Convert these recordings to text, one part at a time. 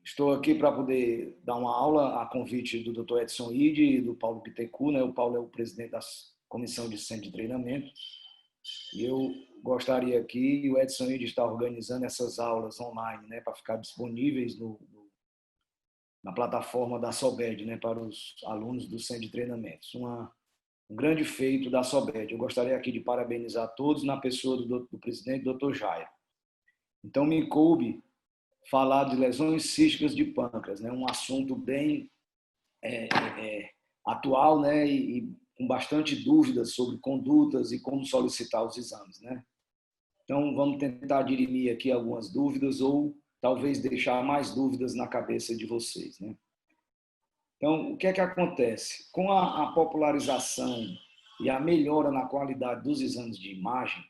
Estou aqui para poder dar uma aula a convite do Dr. Edson Ide e do Paulo Bittencourt, né? O Paulo é o presidente da Comissão de Centro de Treinamento. E eu gostaria aqui, o Edson Ide está organizando essas aulas online, né? Para ficar disponíveis na plataforma da SOBED, né? Para os alunos do Centro de Treinamentos. Um grande feito da SOBED. Eu gostaria aqui de parabenizar todos na pessoa do presidente, Dr. Jairo. Então, me coube falar de lesões císticas de pâncreas, né? Um assunto bem atual, né? E com bastante dúvidas sobre condutas e como solicitar os exames, né? Então, vamos tentar dirimir aqui algumas dúvidas ou talvez deixar mais dúvidas na cabeça de vocês, né? Então, o que é que acontece? Com a popularização e a melhora na qualidade dos exames de imagem,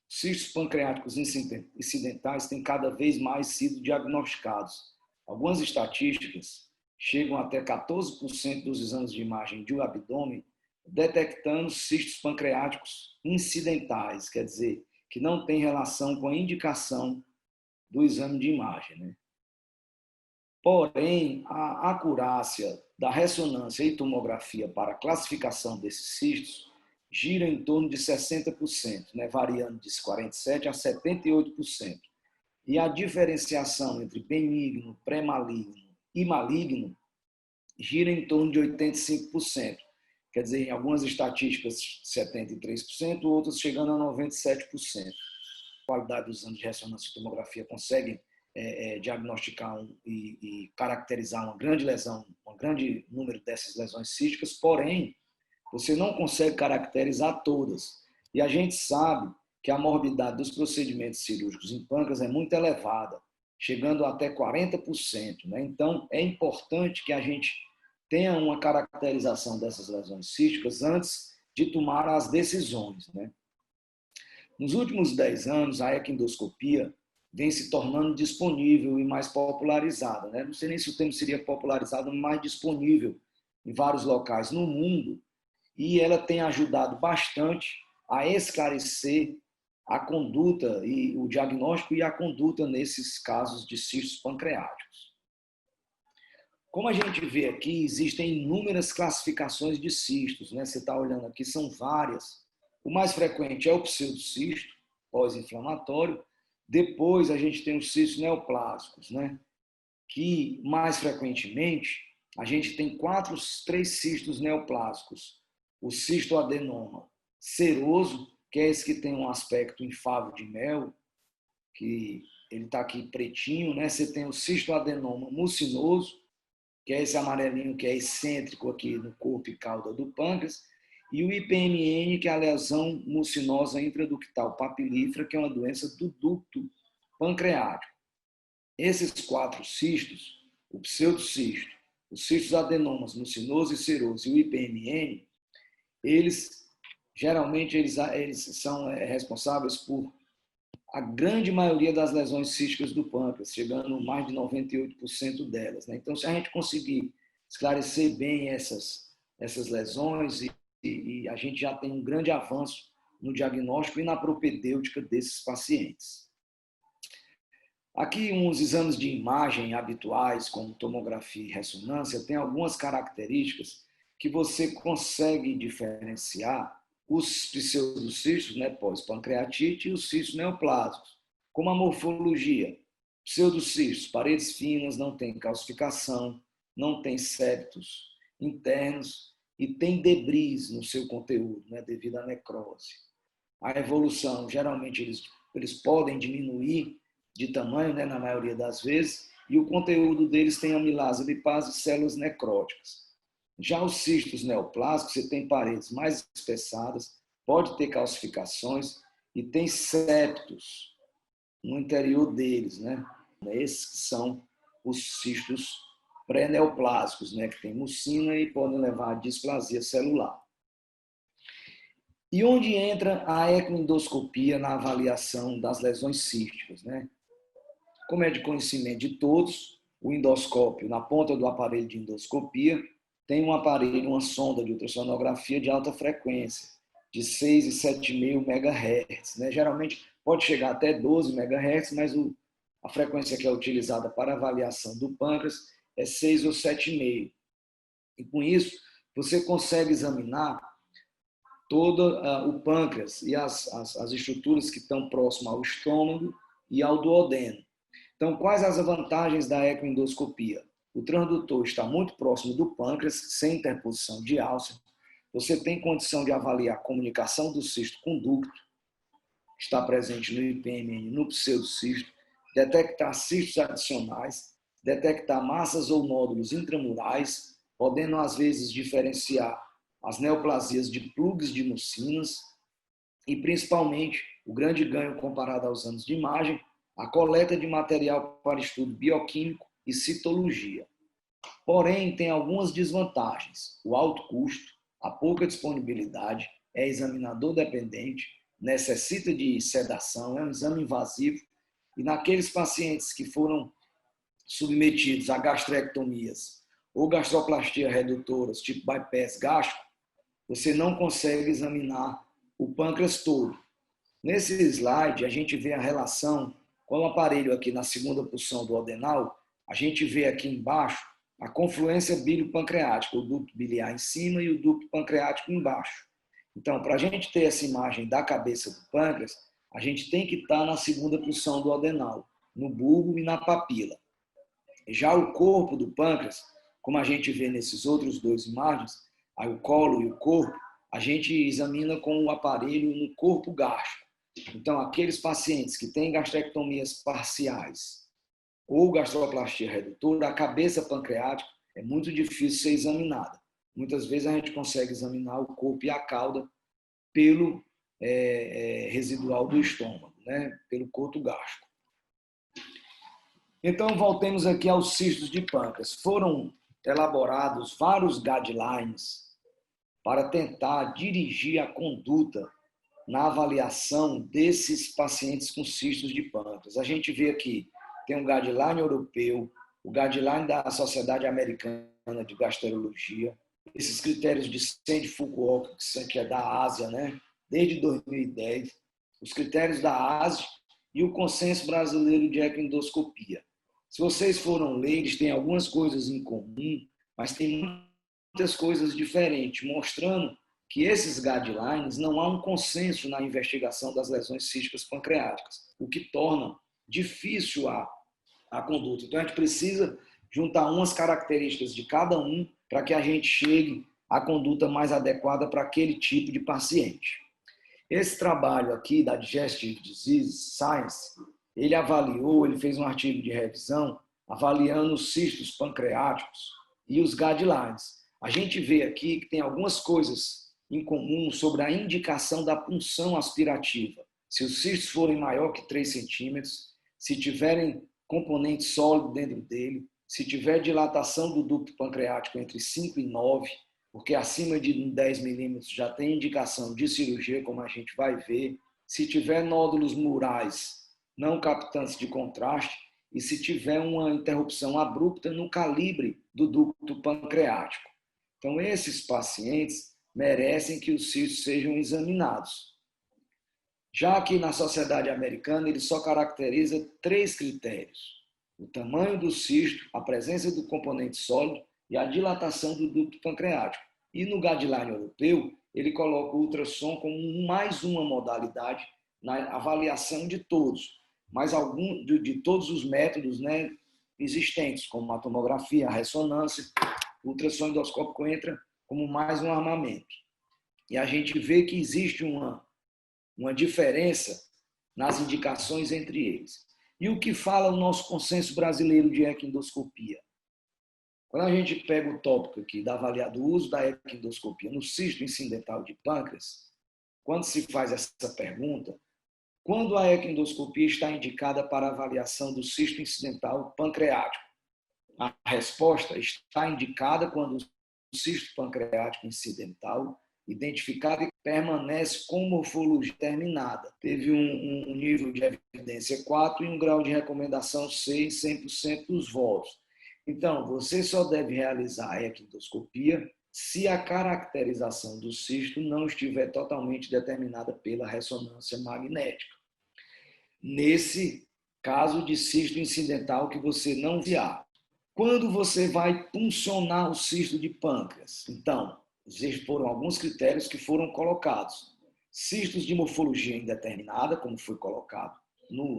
cistos pancreáticos incidentais têm cada vez mais sido diagnosticados. Algumas estatísticas chegam até 14% dos exames de imagem de um abdômen detectando cistos pancreáticos incidentais, quer dizer, que não tem relação com a indicação do exame de imagem, né? Porém, a acurácia da ressonância e tomografia para a classificação desses cistos gira em torno de 60%, né, variando de 47% a 78%. E a diferenciação entre benigno, pré-maligno e maligno gira em torno de 85%. Quer dizer, em algumas estatísticas 73%, outras chegando a 97%. A qualidade dos exames de ressonância e tomografia conseguem diagnosticar e caracterizar uma grande lesão, um grande número dessas lesões císticas, porém, você não consegue caracterizar todas. E a gente sabe que a morbidade dos procedimentos cirúrgicos em pâncreas é muito elevada, chegando até 40%. Né? Então, é importante que a gente tenha uma caracterização dessas lesões císticas antes de tomar as decisões. Né? Nos últimos 10 anos, a equindoscopia vem se tornando disponível e mais popularizada. Né? Não sei nem se o termo seria popularizado, mas disponível em vários locais no mundo, e ela tem ajudado bastante a esclarecer a conduta e o diagnóstico e a conduta nesses casos de cistos pancreáticos. Como a gente vê aqui, existem inúmeras classificações de cistos, né? Você está olhando aqui, são várias. O mais frequente é o pseudocisto, pós-inflamatório. Depois a gente tem os cistos neoplásicos, né? Que mais frequentemente a gente tem 3 cistos neoplásicos. O cistoadenoma seroso, que é esse que tem um aspecto em favo de mel, que ele está aqui pretinho, né? Você tem o cistoadenoma mucinoso, que é esse amarelinho que é excêntrico aqui no corpo e cauda do pâncreas, e o IPMN, que é a lesão mucinosa intraductal papilífera, que é uma doença do ducto pancreático. Esses 4 cistos, o pseudocisto, os cistos adenomas mucinoso e seroso e o IPMN, geralmente eles são responsáveis por a grande maioria das lesões císticas do pâncreas, chegando a mais de 98% delas. Né? Então, se a gente conseguir esclarecer bem essas lesões, e a gente já tem um grande avanço no diagnóstico e na propedêutica desses pacientes. Aqui, uns exames de imagem habituais, como tomografia e ressonância, têm algumas características que você consegue diferenciar os pseudocistos, né, pós-pancreatite, e os cistos neoplásicos. Como a morfologia, pseudocistos, paredes finas, não tem calcificação, não tem septos internos e tem debris no seu conteúdo, né, devido à necrose. A evolução, geralmente, eles podem diminuir de tamanho, né, na maioria das vezes, e o conteúdo deles tem amilase, lipase e células necróticas. Já os cistos neoplásicos, você tem paredes mais espessadas, pode ter calcificações e tem septos no interior deles, né? Esses que são os cistos pré-neoplásicos, né? Que tem mucina e podem levar à displasia celular. E onde entra a ecoendoscopia na avaliação das lesões císticas, né? Como é de conhecimento de todos, o endoscópio, na ponta do aparelho de endoscopia, tem um aparelho, uma sonda de ultrassonografia de alta frequência, de 6 e 7,5 MHz. Né? Geralmente pode chegar até 12 MHz, mas A frequência que é utilizada para avaliação do pâncreas é 6 ou 7,5. E com isso, você consegue examinar todo o pâncreas e as estruturas que estão próximas ao estômago e ao duodeno. Então, quais as vantagens da ecoendoscopia? O transdutor está muito próximo do pâncreas, sem interposição de álseo. Você tem condição de avaliar a comunicação do cisto com o ducto, que está presente no IPMN, no pseudocisto, detectar cistos adicionais, detectar massas ou nódulos intramurais, podendo, às vezes, diferenciar as neoplasias de plugs de mucinas e, principalmente, o grande ganho comparado aos anos de imagem, a coleta de material para estudo bioquímico e citologia. Porém, tem algumas desvantagens. O alto custo, a pouca disponibilidade, é examinador dependente, necessita de sedação, é um exame invasivo, e naqueles pacientes que foram submetidos a gastrectomias ou gastroplastia redutoras, tipo bypass gástrico, você não consegue examinar o pâncreas todo. Nesse slide, a gente vê a relação com o aparelho aqui na segunda porção do adenal, a gente vê aqui embaixo a confluência bilio-pancreática, o ducto biliar em cima e o ducto pancreático embaixo. Então, para a gente ter essa imagem da cabeça do pâncreas, a gente tem que estar na segunda porção do adenal, no bulbo e na papila. Já o corpo do pâncreas, como a gente vê nesses outros dois imagens, aí o colo e o corpo, a gente examina com o aparelho no corpo gástrico. Então, aqueles pacientes que têm gastrectomias parciais ou gastroplastia redutora, a cabeça pancreática é muito difícil ser examinada. Muitas vezes a gente consegue examinar o corpo e a cauda pelo residual do estômago, né? Pelo coto gástrico. Então, voltemos aqui aos cistos de pâncreas. Foram elaborados vários guidelines para tentar dirigir a conduta na avaliação desses pacientes com cistos de pâncreas. A gente vê aqui, tem um guideline europeu, o guideline da Sociedade Americana de Gastrologia, esses critérios de Sandy Fukuoka, que é da Ásia, né? Desde 2010, os critérios da Ásia e o consenso brasileiro de ecoendoscopia. Se vocês foram ler, eles têm algumas coisas em comum, mas tem muitas coisas diferentes, mostrando que esses guidelines não há um consenso na investigação das lesões císticas pancreáticas, o que torna difícil a conduta. Então, a gente precisa juntar umas características de cada um para que a gente chegue à conduta mais adequada para aquele tipo de paciente. Esse trabalho aqui da Digestive Disease Science, ele fez um artigo de revisão avaliando os cistos pancreáticos e os guidelines. A gente vê aqui que tem algumas coisas em comum sobre a indicação da punção aspirativa. Se os cistos forem maior que 3 centímetros, se tiverem componente sólido dentro dele, se tiver dilatação do ducto pancreático entre 5 e 9, porque acima de 10 milímetros já tem indicação de cirurgia, como a gente vai ver, se tiver nódulos murais não captantes de contraste e se tiver uma interrupção abrupta no calibre do ducto pancreático. Então, esses pacientes merecem que os cistos sejam examinados. Já que na sociedade americana, ele só caracteriza 3 critérios: o tamanho do cisto, a presença do componente sólido e a dilatação do ducto pancreático. E no guideline europeu, ele coloca o ultrassom como mais uma modalidade na avaliação de todos, mas de todos os métodos, né, existentes, como a tomografia, a ressonância, o ultrassom endoscópico entra como mais um armamento. E a gente vê que existe uma diferença nas indicações entre eles. E o que fala o nosso consenso brasileiro de ecoendoscopia? Quando a gente pega o tópico aqui do uso da ecoendoscopia no cisto incidental de pâncreas, quando se faz essa pergunta, quando a ecoendoscopia está indicada para avaliação do cisto incidental pancreático? A resposta está indicada quando o cisto pancreático incidental identificado e permanece com morfologia determinada. Teve um nível de evidência 4 e um grau de recomendação 6, 100% dos votos. Então, você só deve realizar a ecoendoscopia se a caracterização do cisto não estiver totalmente determinada pela ressonância magnética. Nesse caso de cisto incidental que você não viar. Quando você vai puncionar o cisto de pâncreas? Então, foram alguns critérios que foram colocados. Cistos de morfologia indeterminada, como foi colocado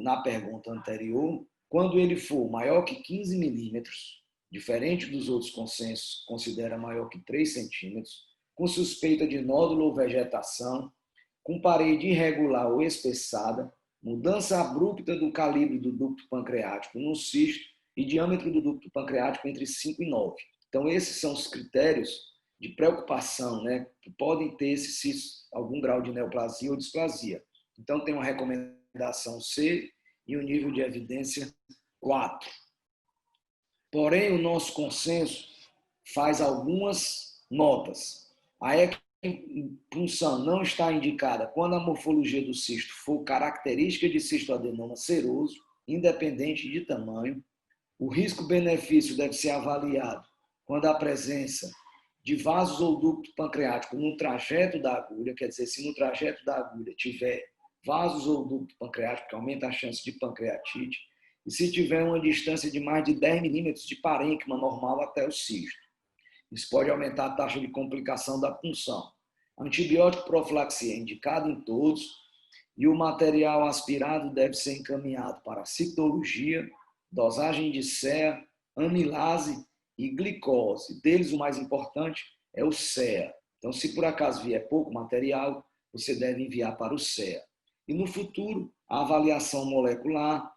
na pergunta anterior, quando ele for maior que 15 milímetros, diferente dos outros consensos, considera maior que 3 centímetros, com suspeita de nódulo ou vegetação, com parede irregular ou espessada, mudança abrupta do calibre do ducto pancreático no cisto e diâmetro do ducto pancreático entre 5 e 9. Então, esses são os critérios de preocupação, né? Que podem ter esse cisto, algum grau de neoplasia ou displasia. Então, tem uma recomendação C e um nível de evidência 4. Porém, o nosso consenso faz algumas notas. A punção não está indicada quando a morfologia do cisto for característica de cistoadenoma seroso, independente de tamanho. O risco-benefício deve ser avaliado quando a presença de vasos ou ducto pancreático no trajeto da agulha, quer dizer, se no trajeto da agulha tiver vasos ou ducto pancreático, que aumenta a chance de pancreatite, e se tiver uma distância de mais de 10 milímetros de parênquima normal até o cisto. Isso pode aumentar a taxa de complicação da punção. Antibiótico profilaxia é indicado em todos e o material aspirado deve ser encaminhado para citologia, dosagem de CEA, amilase e glicose. Deles, o mais importante é o CEA. Então, se por acaso vier pouco material, você deve enviar para o CEA. E no futuro, a avaliação molecular,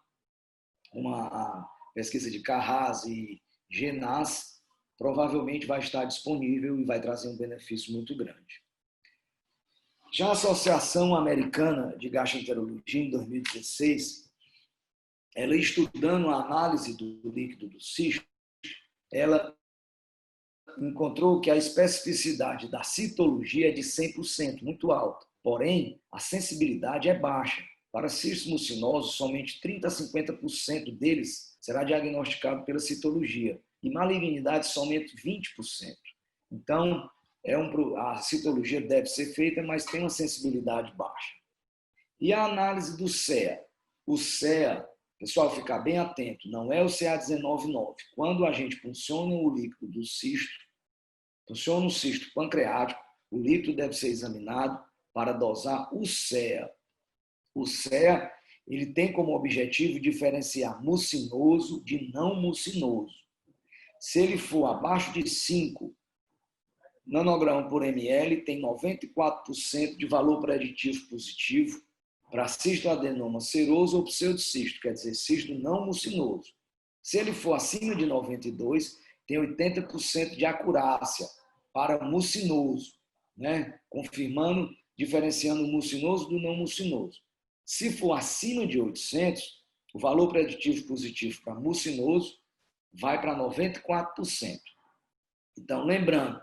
uma pesquisa de Carras e Genas, provavelmente vai estar disponível e vai trazer um benefício muito grande. Já a Associação Americana de Gastroenterologia, em 2016, ela estudando a análise do líquido do cisto, ela encontrou que a especificidade da citologia é de 100%, muito alta. Porém, a sensibilidade é baixa. Para cistos mucinosos, somente 30% a 50% deles será diagnosticado pela citologia. E malignidade, somente 20%. Então, a citologia deve ser feita, mas tem uma sensibilidade baixa. E a análise do CEA? O CEA, pessoal, ficar bem atento, não é o CA199. Quando a gente funciona o líquido do cisto, funciona o cisto pancreático, o líquido deve ser examinado para dosar o CEA. O CEA, ele tem como objetivo diferenciar mucinoso de não mucinoso. Se ele for abaixo de 5 nanograma por ml, tem 94% de valor preditivo positivo para cistoadenoma seroso ou pseudocisto, quer dizer, cisto não mucinoso. Se ele for acima de 92, tem 80% de acurácia para mucinoso, né? Confirmando, diferenciando o mucinoso do não mucinoso. Se for acima de 800, o valor preditivo positivo para mucinoso vai para 94%. Então, lembrando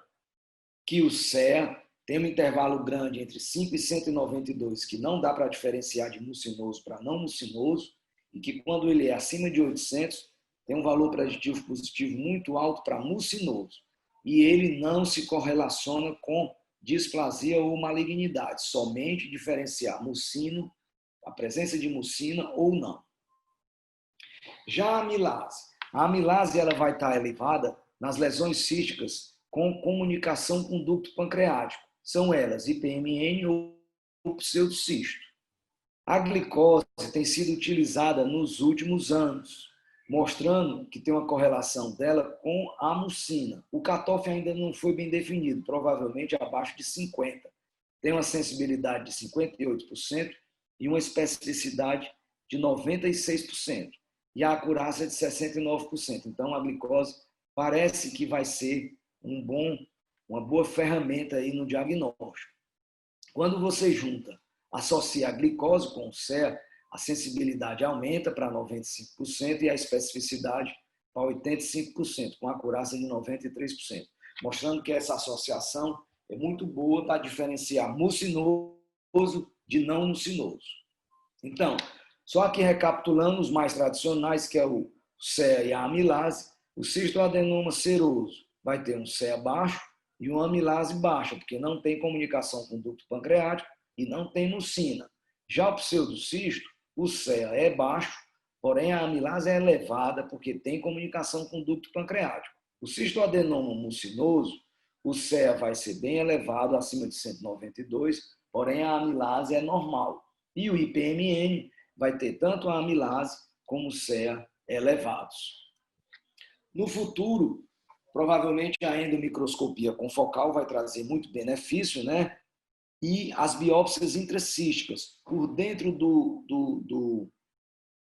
que o CEA tem um intervalo grande entre 5 e 192, que não dá para diferenciar de mucinoso para não mucinoso, e que quando ele é acima de 800, tem um valor preditivo positivo muito alto para mucinoso. E ele não se correlaciona com displasia ou malignidade, somente diferenciar mucino, a presença de mucina ou não. Já a amilase ela vai estar elevada nas lesões císticas com comunicação com o ducto pancreático. São elas IPMN ou pseudocisto. A glicose tem sido utilizada nos últimos anos, mostrando que tem uma correlação dela com a mucina. O cutoff ainda não foi bem definido, provavelmente abaixo de 50%. Tem uma sensibilidade de 58% e uma especificidade de 96%. E a acurácia de 69%. Então, a glicose parece que vai ser uma boa ferramenta aí no diagnóstico. Quando você associa a glicose com o CEA, a sensibilidade aumenta para 95% e a especificidade para 85%, com a acurácia de 93%, mostrando que essa associação é muito boa para diferenciar mucinoso de não mucinoso. Então, só aqui recapitulando os mais tradicionais, que é o CEA e a amilase, o cistoadenoma seroso vai ter um CEA baixo e uma amilase baixa, porque não tem comunicação com o ducto pancreático e não tem mucina. Já o pseudocisto, o CEA é baixo, porém a amilase é elevada porque tem comunicação com o ducto pancreático. O cistoadenoma mucinoso, o CEA vai ser bem elevado, acima de 192, porém a amilase é normal. E o IPMN vai ter tanto a amilase como o CEA elevados. No futuro, provavelmente a endomicroscopia confocal vai trazer muito benefício, né? E as biópsias intracísticas, por dentro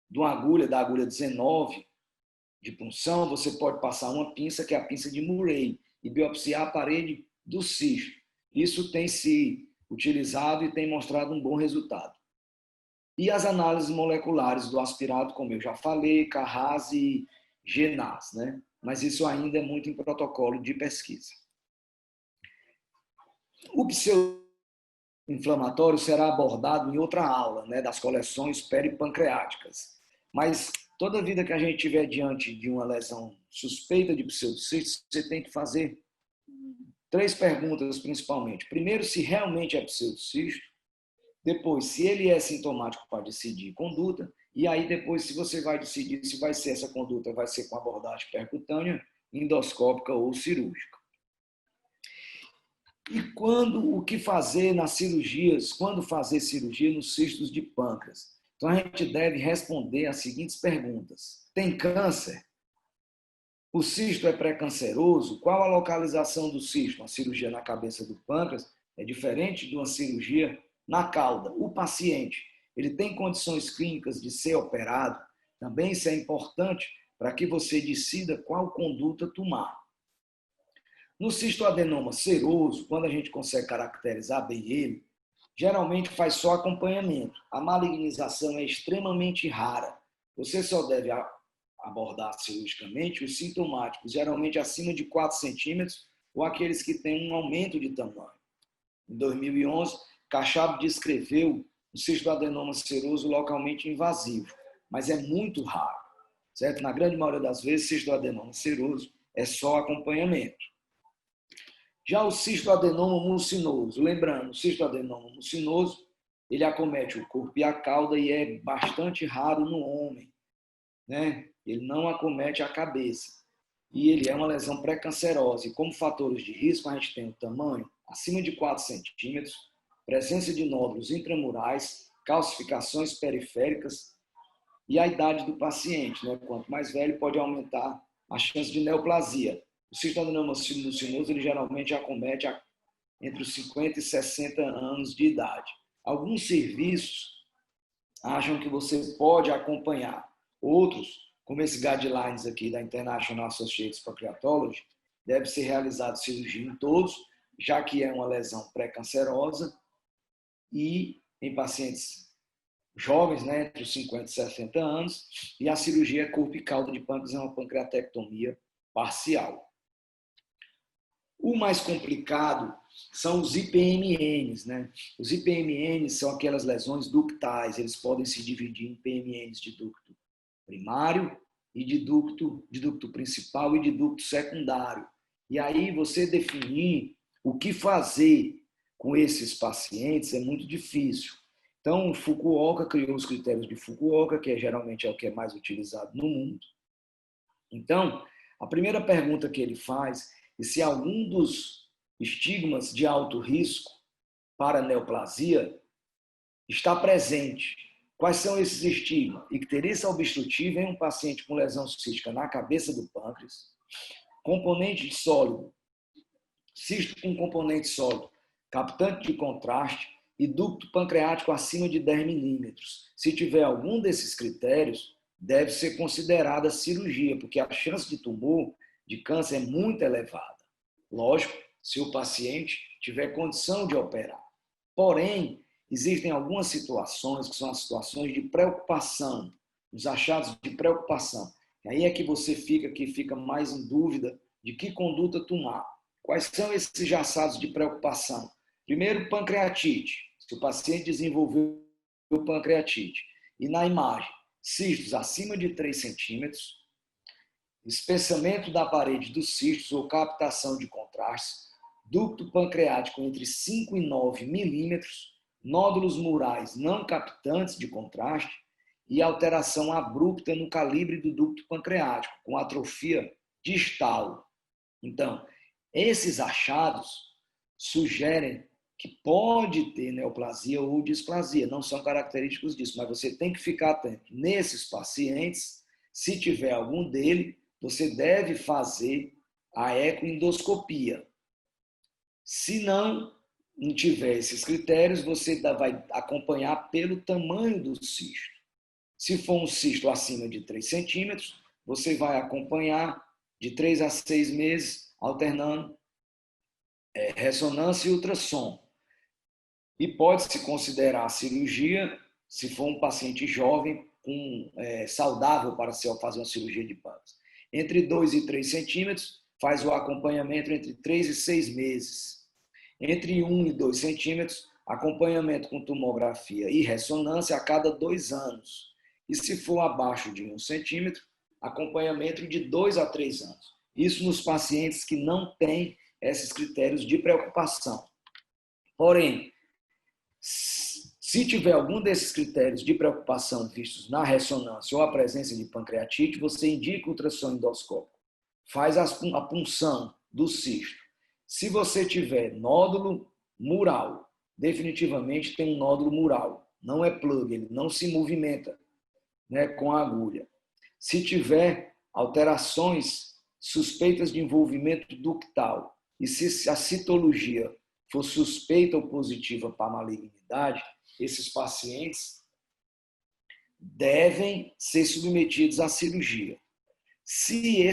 da agulha 19 de punção, você pode passar uma pinça, que é a pinça de Murray, e biopsiar a parede do cisto. Isso tem se utilizado e tem mostrado um bom resultado. E as análises moleculares do aspirado, como eu já falei, Carras e GNAS, né? Mas isso ainda é muito em protocolo de pesquisa. O pseudo-inflamatório será abordado em outra aula, né, das coleções peripancreáticas. Mas toda vida que a gente estiver diante de uma lesão suspeita de pseudocisto, você tem que fazer 3 perguntas principalmente. Primeiro, se realmente é pseudocisto. Depois, se ele é sintomático para decidir conduta. E aí, depois, se você vai decidir se vai ser essa conduta, vai ser com abordagem percutânea, endoscópica ou cirúrgica. E o que fazer nas cirurgias, quando fazer cirurgia nos cistos de pâncreas? Então, a gente deve responder as seguintes perguntas. Tem câncer? O cisto é pré-canceroso? Qual a localização do cisto? Uma cirurgia na cabeça do pâncreas é diferente de uma cirurgia na cauda. O paciente, ele tem condições clínicas de ser operado? Também isso é importante para que você decida qual conduta tomar. No cistoadenoma seroso, quando a gente consegue caracterizar bem ele, geralmente faz só acompanhamento. A malignização é extremamente rara. Você só deve abordar cirurgicamente os sintomáticos, geralmente acima de 4 centímetros, ou aqueles que têm um aumento de tamanho. Em 2011, Cachab descreveu o cistoadenoma seroso localmente invasivo, mas é muito raro, certo? Na grande maioria das vezes, cistoadenoma seroso é só acompanhamento. Já o cistoadenoma mucinoso, lembrando, o cistoadenoma mucinoso, ele acomete o corpo e a cauda e é bastante raro no homem, né? Ele não acomete a cabeça. E ele é uma lesão pré-cancerosa. E como fatores de risco, a gente tem o tamanho acima de 4 centímetros, presença de nódulos intramurais, calcificações periféricas e a idade do paciente, né? Quanto mais velho, pode aumentar a chance de neoplasia. O cistoadenoma mucinoso, ele geralmente acomete entre os 50 e 60 anos de idade. Alguns serviços acham que você pode acompanhar. Outros, como esse guidelines aqui da International Associates Pancreatology, deve ser realizado cirurgia em todos, já que é uma lesão pré-cancerosa e em pacientes jovens, né, entre os 50 e 60 anos, e a cirurgia corpo e cauda de pâncreas é uma pancreatectomia parcial. O mais complicado são os IPMNs, né? Os IPMNs são aquelas lesões ductais, eles podem se dividir em PMNs de ducto primário e de ducto principal e de ducto secundário. E aí você definir o que fazer com esses pacientes é muito difícil. Então, Fukuoka criou os critérios de Fukuoka, que geralmente é o que é mais utilizado no mundo. Então, a primeira pergunta que ele faz é se algum dos estigmas de alto risco para neoplasia está presente. Quais são esses estigmas? Icterícia obstrutiva em um paciente com lesão cística na cabeça do pâncreas, componente sólido, cisto com componente sólido, captante de contraste e ducto pancreático acima de 10 milímetros. Se tiver algum desses critérios, deve ser considerada cirurgia, porque a chance de tumor, de câncer, é muito elevada. Lógico, se o paciente tiver condição de operar. Porém, existem algumas situações que são as situações de preocupação, os achados de preocupação. E aí é que você fica mais em dúvida de que conduta tomar. Quais são esses achados de preocupação? Primeiro, pancreatite. Se o paciente desenvolveu pancreatite. E na imagem, cistos acima de 3 centímetros, espessamento da parede dos cistos ou captação de contraste, ducto pancreático entre 5 e 9 milímetros, nódulos murais não captantes de contraste e alteração abrupta no calibre do ducto pancreático, com atrofia distal. Então, esses achados sugerem que pode ter neoplasia ou displasia, não são característicos disso, mas você tem que ficar atento. Nesses pacientes, se tiver algum dele, você deve fazer a ecoendoscopia. Se não tiver esses critérios, você vai acompanhar pelo tamanho do cisto. Se for um cisto acima de 3 centímetros, você vai acompanhar de 3 a 6 meses, alternando ressonância e ultrassom. E pode-se considerar a cirurgia se for um paciente jovem, saudável para fazer uma cirurgia de pâncreas. Entre 2 e 3 centímetros, faz o acompanhamento entre 3 e 6 meses. Entre 1 e 2 centímetros, acompanhamento com tomografia e ressonância a cada 2 anos. E se for abaixo de 1 centímetro, acompanhamento de 2 a 3 anos. Isso nos pacientes que não têm esses critérios de preocupação. Porém, se tiver algum desses critérios de preocupação vistos na ressonância ou a presença de pancreatite, você indica o ultrassom endoscópico. Faz a punção do cisto. Se você tiver nódulo mural, definitivamente tem um nódulo mural. Não é plug, ele não se movimenta, né, com a agulha. Se tiver alterações suspeitas de envolvimento ductal e se a citologia for suspeita ou positiva para malignidade, esses pacientes devem ser submetidos à cirurgia. Se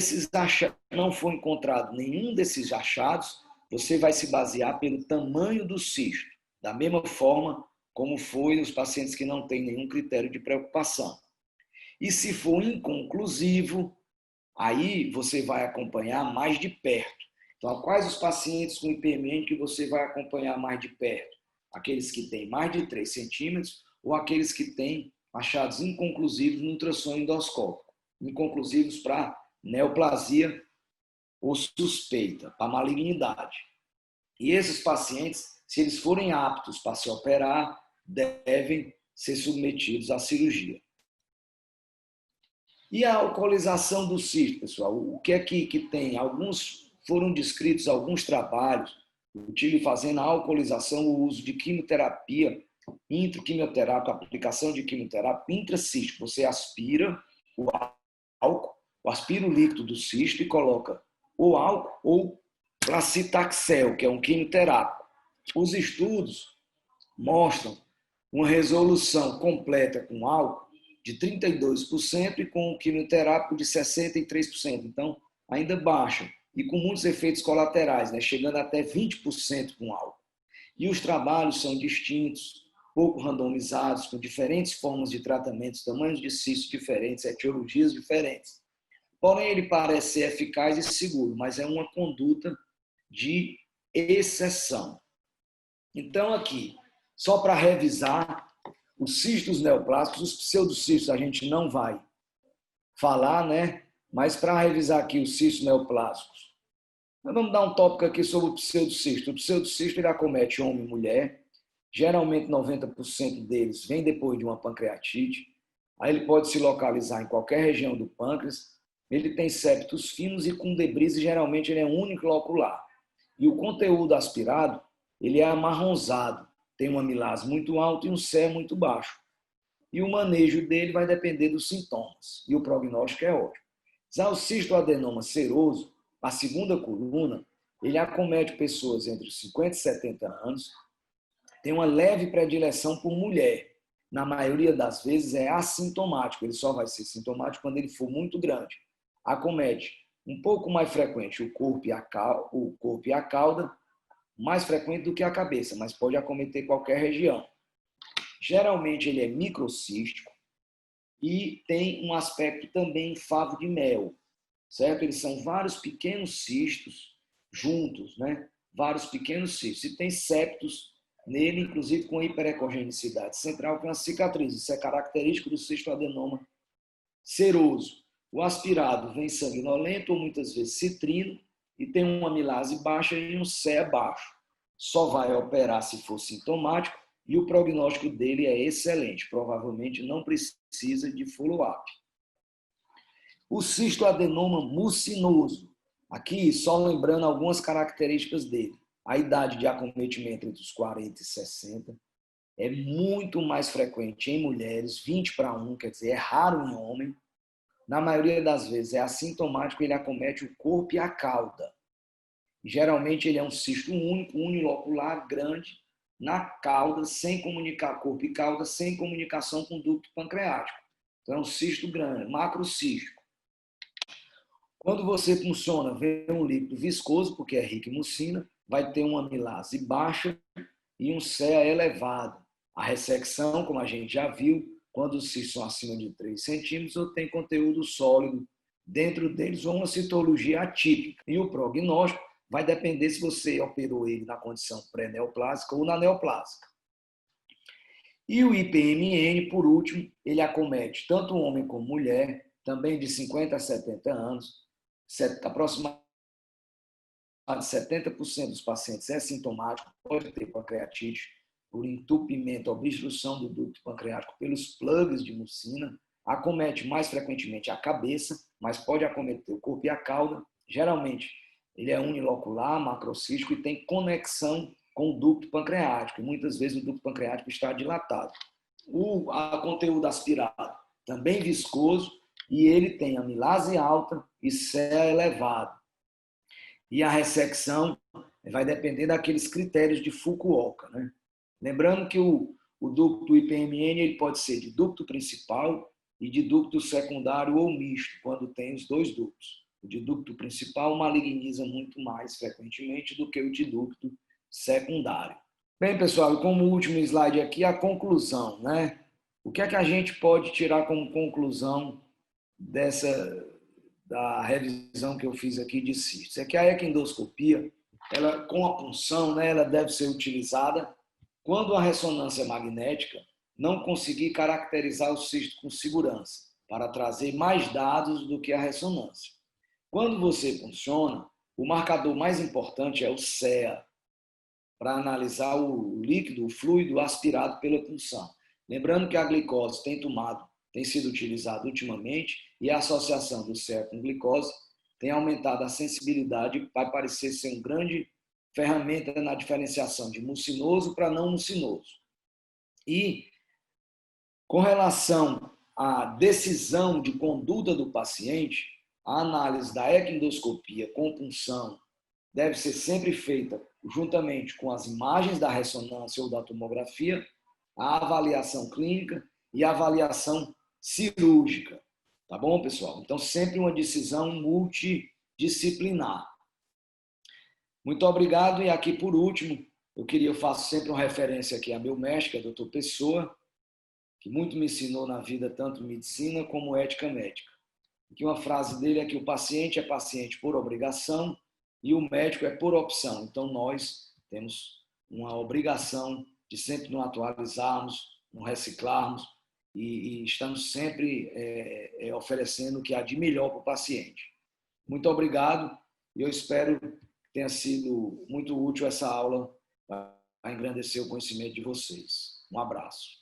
não for encontrado nenhum desses achados, você vai se basear pelo tamanho do cisto, da mesma forma como foi nos pacientes que não têm nenhum critério de preocupação. E se for inconclusivo, aí você vai acompanhar mais de perto. Então, quais os pacientes com IPM que você vai acompanhar mais de perto? Aqueles que têm mais de 3 centímetros ou aqueles que têm achados inconclusivos no ultrassom endoscópico, inconclusivos para neoplasia ou suspeita, para malignidade. E esses pacientes, se eles forem aptos para se operar, devem ser submetidos à cirurgia. E a alcoolização do cisto, pessoal? O que é que tem? Foram descritos alguns trabalhos fazendo a alcoolização, o uso de quimioterapia, intraquimioterápica, aplicação de quimioterapia intracístico. Você aspira o álcool, aspira o líquido do cisto e coloca o álcool ou placitaxel, que é um quimioterápico. Os estudos mostram uma resolução completa com álcool de 32% e com o quimioterápico de 63%. Então, ainda baixa. E com muitos efeitos colaterais, né? Chegando até 20% com álcool. E os trabalhos são distintos, pouco randomizados, com diferentes formas de tratamento, tamanhos de cistos diferentes, etiologias diferentes. Porém, ele parece ser eficaz e seguro, mas é uma conduta de exceção. Então, aqui, só para revisar, os cistos neoplásicos, os pseudocistos a gente não vai falar, né? Mas para revisar aqui os cistos neoplásicos, nós vamos dar um tópico aqui sobre o pseudocisto. O pseudocisto ele acomete homem e mulher, geralmente 90% deles vem depois de uma pancreatite, aí ele pode se localizar em qualquer região do pâncreas, ele tem septos finos e com debris, e geralmente ele é unilocular. E o conteúdo aspirado, ele é amarronzado, tem uma amilase muito alta e um CE muito baixo. E o manejo dele vai depender dos sintomas, e o prognóstico é ótimo. Já o cistoadenoma seroso, a segunda coluna, ele acomete pessoas entre 50 e 70 anos, tem uma leve predileção por mulher. Na maioria das vezes é assintomático, ele só vai ser sintomático quando ele for muito grande. Acomete um pouco mais frequente o corpo e a cauda, mais frequente do que a cabeça, mas pode acometer qualquer região. Geralmente ele é microcístico e tem um aspecto também favo de mel, certo? Eles são vários pequenos cistos juntos, né? Vários pequenos cistos. E tem septos nele, inclusive com hiperecogenicidade central, que é uma cicatriz. Isso é característico do cistoadenoma seroso. O aspirado vem sanguinolento ou muitas vezes citrino e tem uma amilase baixa e um CE baixo. Só vai operar se for sintomático e o prognóstico dele é excelente, provavelmente não precisa de follow-up. O cistoadenoma mucinoso, aqui só lembrando algumas características dele. A idade de acometimento entre os 40 e 60 é muito mais frequente em mulheres, 20:1, quer dizer, é raro em homem. Na maioria das vezes é assintomático, ele acomete o corpo e a cauda. Geralmente ele é um cisto único, unilocular, grande, na cauda, sem comunicar corpo e cauda, sem comunicação com o ducto pancreático. Então é um cisto grande, macrocístico. Quando você funciona, vê um líquido viscoso, porque é rico em mucina, vai ter uma amilase baixa e um CEA elevado. A ressecção, como a gente já viu, quando os cistos são acima de 3 centímetros, ou tem conteúdo sólido dentro deles, ou uma citologia atípica. E o prognóstico vai depender se você operou ele na condição pré-neoplásica ou na neoplásica. E o IPMN, por último, ele acomete tanto homem como mulher, também de 50 a 70 anos, aproximadamente 70% dos pacientes é sintomático, pode ter pancreatite por entupimento, obstrução do ducto pancreático pelos plugs de mucina, acomete mais frequentemente a cabeça, mas pode acometer o corpo e a cauda. Geralmente, ele é unilocular, macrocístico e tem conexão com o ducto pancreático. E muitas vezes o ducto pancreático está dilatado. O conteúdo aspirado, também viscoso, e ele tem amilase alta e CEA elevado. E a ressecção vai depender daqueles critérios de Fukuoka, né? Lembrando que o ducto IPMN ele pode ser de ducto principal e de ducto secundário ou misto, quando tem os dois ductos. O de ducto principal maligniza muito mais frequentemente do que o de ducto secundário. Bem, pessoal, e como último slide aqui, a conclusão, né? O que é que a gente pode tirar como conclusão da revisão que eu fiz aqui de cistos? É que a equindoscopia, ela, com a punção, né, ela deve ser utilizada quando a ressonância magnética não conseguir caracterizar o cisto com segurança, para trazer mais dados do que a ressonância. Quando você funciona, o marcador mais importante é o CEA, para analisar o líquido, o fluido aspirado pela punção. Lembrando que a glicose tem sido utilizada ultimamente e a associação do CEA com glicose tem aumentado a sensibilidade, vai parecer ser uma grande ferramenta na diferenciação de mucinoso para não mucinoso. E com relação à decisão de conduta do paciente, a análise da equindoscopia com punção deve ser sempre feita juntamente com as imagens da ressonância ou da tomografia, a avaliação clínica e a avaliação cirúrgica. Tá bom, pessoal? Então, sempre uma decisão multidisciplinar. Muito obrigado. E aqui, por último, eu faço sempre uma referência aqui a meu mestre, a Dr. Pessoa, que muito me ensinou na vida, tanto medicina como ética médica. Aqui uma frase dele é que o paciente é paciente por obrigação e o médico é por opção. Então, nós temos uma obrigação de sempre nos atualizarmos, nos reciclarmos e estamos sempre oferecendo o que há de melhor para o paciente. Muito obrigado e eu espero que tenha sido muito útil essa aula para engrandecer o conhecimento de vocês. Um abraço.